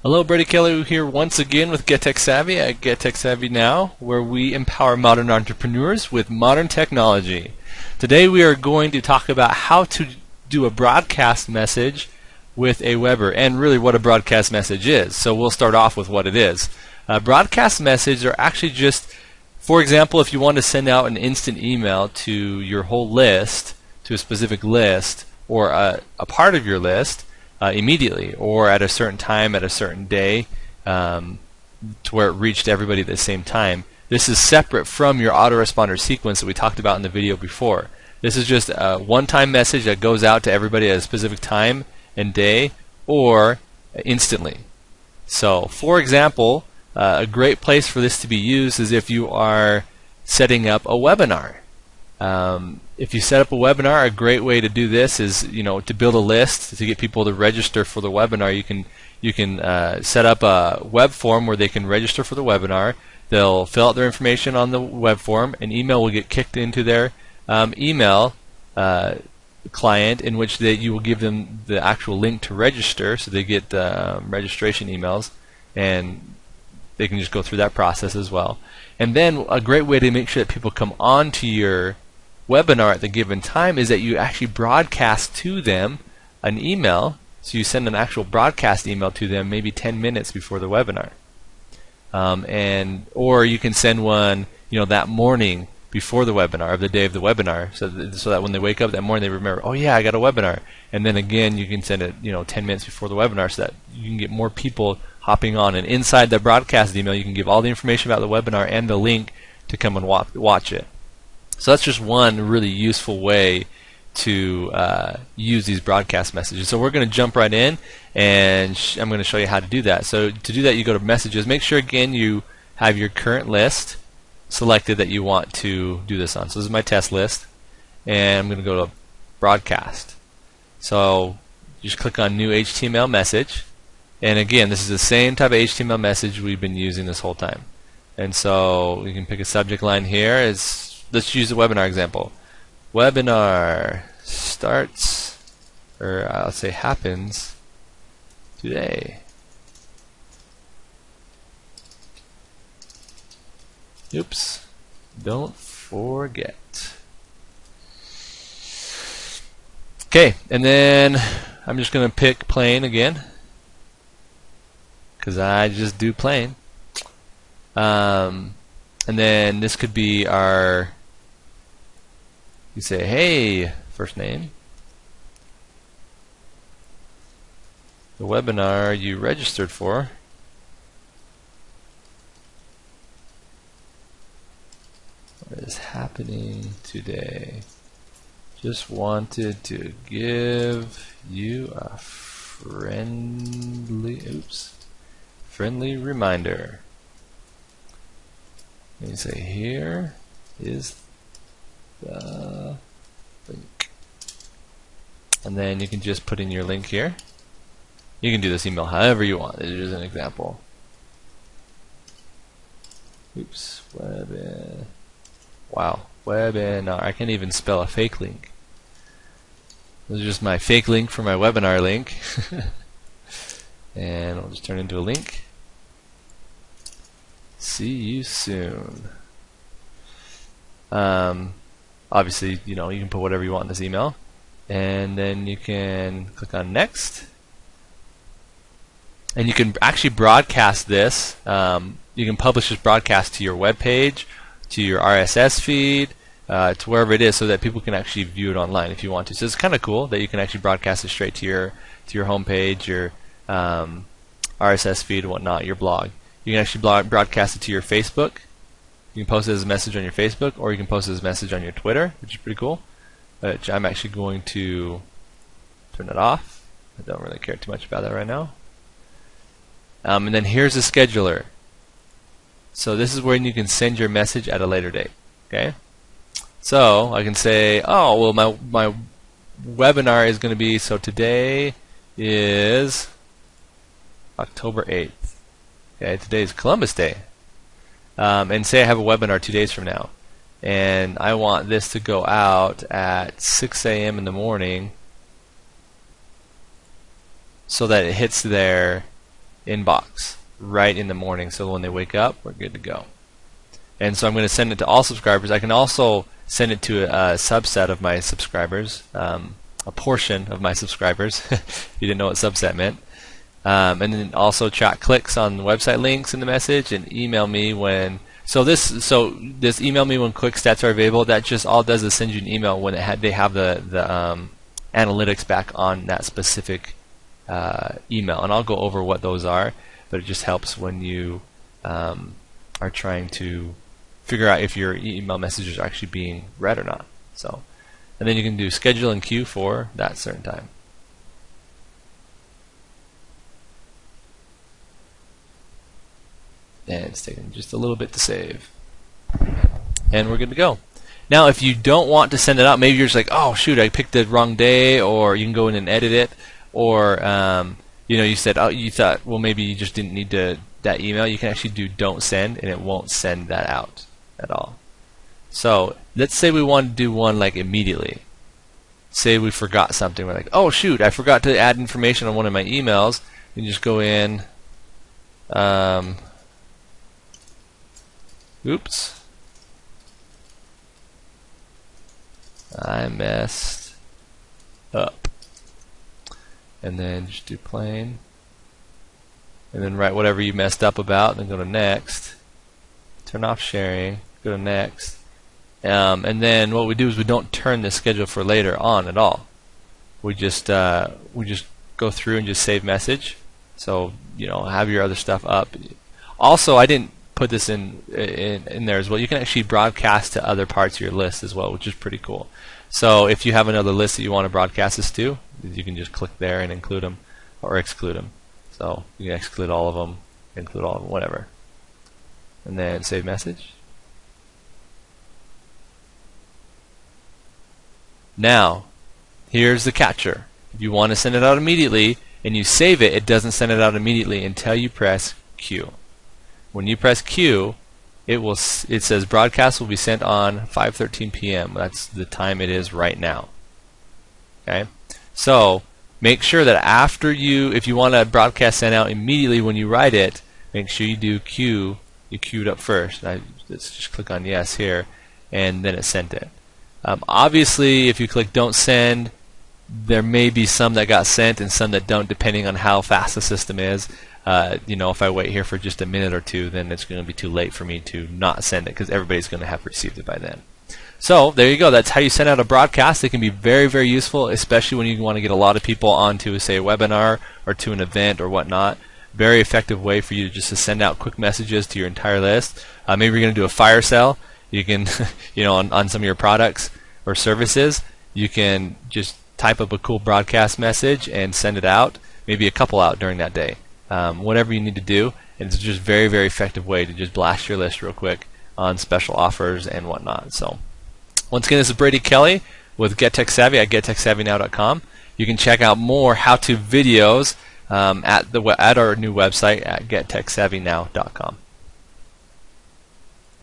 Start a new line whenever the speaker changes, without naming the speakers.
Hello, Brady Kelly here once again with Get Tech Savvy at Get Tech Savvy Now, where we empower modern entrepreneurs with modern technology. Today we are going to talk about how to do a broadcast message with Aweber, and really what a broadcast message is. So we'll start off with what it is. Broadcast messages are actually just, for example, if you want to send out an instant email to your whole list, to a specific list, or a part of your list, immediately or at a certain time at a certain day, to where it reached everybody at the same time. This is separate from your autoresponder sequence that we talked about in the video before. This is just a one-time message that goes out to everybody at a specific time and day or instantly. So for example, a great place for this to be used is if you are setting up a webinar. If you set up a webinar, a great way to do this is, to build a list to get people to register for the webinar. You can set up a web form where they can register for the webinar. They'll fill out their information on the web form. An email will get kicked into their email client, in which you will give them the actual link to register, so they get registration emails, and they can just go through that process as well. And then a great way to make sure that people come on to your webinar at the given time is that you actually broadcast to them an email. So you send an actual broadcast email to them maybe 10 minutes before the webinar, or you can send one that morning before the webinar, of the day of the webinar, so that when they wake up that morning they remember, oh yeah, I got a webinar. And then again you can send it 10 minutes before the webinar, so that you can get more people hopping on, and inside the broadcast email you can give all the information about the webinar and the link to come and watch it. So that's just one really useful way to use these broadcast messages. So we're going to jump right in, and I'm going to show you how to do that. So to do that, you go to Messages. Make sure again you have your current list selected that you want to do this on. So this is my test list, and I'm going to go to Broadcast. So just click on New HTML Message, and again this is the same type of HTML message we've been using this whole time. And so you can pick a subject line here. Let's use the webinar example. Webinar starts, or I'll say happens today. Oops, don't forget. Okay, and then I'm just going to pick plain again, because I just do plain. And then this could be you say, hey, first name, the webinar you registered for. What is happening today? Just wanted to give you a friendly reminder. And you say, here is the link. And then you can just put in your link here. You can do this email however you want. This is an example. Oops, wow, webinar. I can't even spell a fake link. This is just my fake link for my webinar link. And I'll just turn it into a link. See you soon. Obviously, you can put whatever you want in this email, and then you can click on Next, and you can actually broadcast this. You can publish this broadcast to your web page, to your RSS feed, to wherever it is, so that people can actually view it online if you want to. So it's kind of cool that you can actually broadcast it straight to your home page, your RSS feed, and whatnot, your blog. You can actually broadcast it to your Facebook. You can post it as a message on your Facebook, or you can post it as a message on your Twitter, which is pretty cool. But I'm actually going to turn it off. I don't really care too much about that right now. And then here's the scheduler. So this is when you can send your message at a later date. Okay. So I can say, oh well, my webinar is going to be, so today is October 8th. Okay, today is Columbus Day. And say I have a webinar 2 days from now, and I want this to go out at 6 a.m. in the morning, so that it hits their inbox right in the morning, so when they wake up, we're good to go. And so I'm going to send it to all subscribers. I can also send it to a subset of my subscribers, a portion of my subscribers, if you didn't know what subset meant. And then also track clicks on the website links in the message, and email me when. So this email me when quick stats are available. That just all does is send you an email when they have the analytics back on that specific email, and I'll go over what those are. But it just helps when you are trying to figure out if your email messages are actually being read or not. So, and then you can do schedule and queue for that certain time. And it's taking just a little bit to save. And we're good to go. Now, if you don't want to send it out, maybe you're just like, oh shoot, I picked the wrong day, or you can go in and edit it, or you said, oh, you thought, well, maybe you just didn't need that email. You can actually do don't send, and it won't send that out at all. So let's say we want to do one like immediately. Say we forgot something. We're like, oh shoot, I forgot to add information on one of my emails. You just go in. Oops. I messed up. And then just do plain. And then write whatever you messed up about, and then go to next. Turn off sharing. Go to next. And then what we do is we don't turn the schedule for later on at all. We just go through and just save message. So have your other stuff up. Also, I didn't put this in there as well. You can actually broadcast to other parts of your list as well, which is pretty cool. So if you have another list that you want to broadcast this to, you can just click there and include them or exclude them. So you can exclude all of them, include all of them, whatever. And then save message. Now, here's the catcher. If you want to send it out immediately and you save it, it doesn't send it out immediately until you press Q. When you press Q, it says broadcast will be sent on 5:13 p.m. That's the time it is right now. Okay? So make sure that after if you want to broadcast sent out immediately when you write it, make sure you do Q. You queued up first. Let's just click on yes here, and then it sent it. Obviously, if you click don't send, there may be some that got sent and some that don't, depending on how fast the system is. If I wait here for just a minute or two, then it's going to be too late for me to not send it, because everybody's going to have received it by then. So there you go. That's how you send out a broadcast. It can be very, very useful, especially when you want to get a lot of people onto, say, a webinar or to an event or whatnot. Very effective way for you just to send out quick messages to your entire list. Maybe you're going to do a fire sale. You can, on some of your products or services, you can just type up a cool broadcast message and send it out. Maybe a couple out during that day. Whatever you need to do, and it's just a very, very effective way to just blast your list real quick on special offers and whatnot. So, once again, this is Brady Kelly with Get Tech Savvy at GetTechSavvyNow.com. You can check out more how-to videos at our new website at GetTechSavvyNow.com.